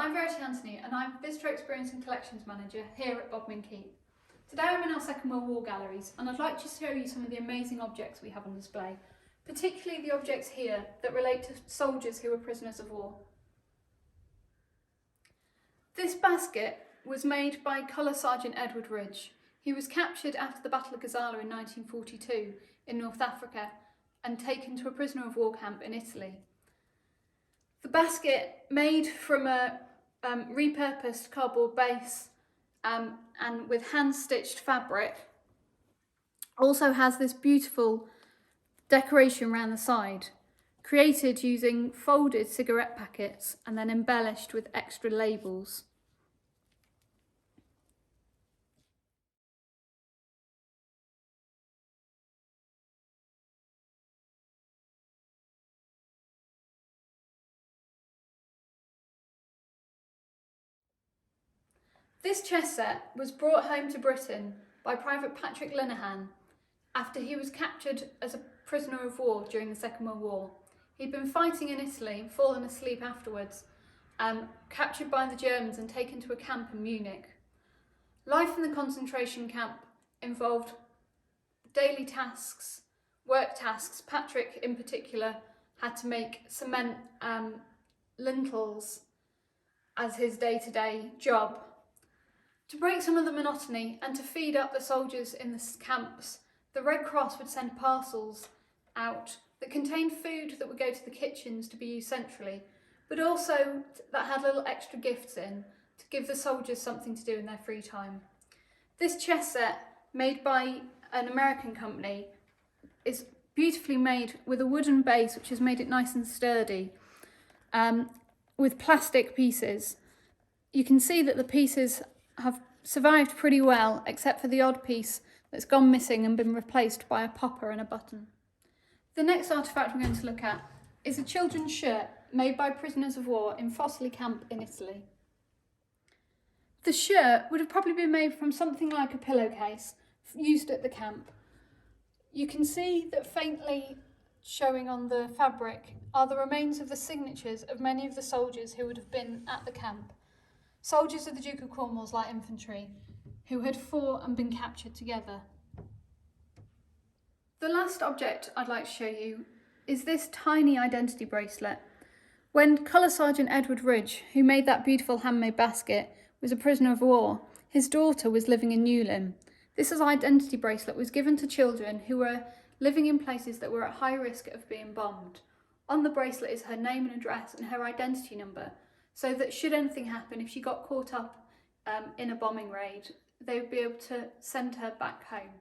I'm Verity Anthony and I'm Visitor Experience and Collections Manager here at Bodmin Keep. Today I'm in our Second World War galleries and I'd like to show you some of the amazing objects we have on display, particularly the objects here that relate to soldiers who were prisoners of war. This basket was made by Colour Sergeant Edward Ridge. He was captured after the Battle of Gazala in 1942 in North Africa and taken to a prisoner of war camp in Italy. The basket, made from a repurposed cardboard base and with hand-stitched fabric, also has this beautiful decoration around the side, created using folded cigarette packets and then embellished with extra labels. This chess set was brought home to Britain by Private Patrick Linehan after he was captured as a prisoner of war during the Second World War. He'd been fighting in Italy and fallen asleep afterwards, captured by the Germans and taken to a camp in Munich. Life in the concentration camp involved daily tasks, work tasks. Patrick in particular had to make cement lintels as his day-to-day job. To break some of the monotony and to feed up the soldiers in the camps, the Red Cross would send parcels out that contained food that would go to the kitchens to be used centrally, but also that had little extra gifts in to give the soldiers something to do in their free time. This chess set, made by an American company, is beautifully made with a wooden base which has made it nice and sturdy, with plastic pieces. You can see that the pieces have survived pretty well, except for the odd piece that's gone missing and been replaced by a popper and a button. The next artefact we're going to look at is a children's shirt made by prisoners of war in Fossili camp in Italy. The shirt would have probably been made from something like a pillowcase used at the camp. You can see that faintly showing on the fabric are the remains of the signatures of many of the soldiers who would have been at the camp. Soldiers of the Duke of Cornwall's light infantry who had fought and been captured together. The last object I'd like to show you is this tiny identity bracelet. When Colour Sergeant Edward Ridge, who made that beautiful handmade basket, was a prisoner of war, his daughter was living in Newlyn. This identity bracelet was given to children who were living in places that were at high risk of being bombed. On the bracelet is her name and address and her identity number, so that should anything happen, if she got caught up in a bombing raid, they would be able to send her back home.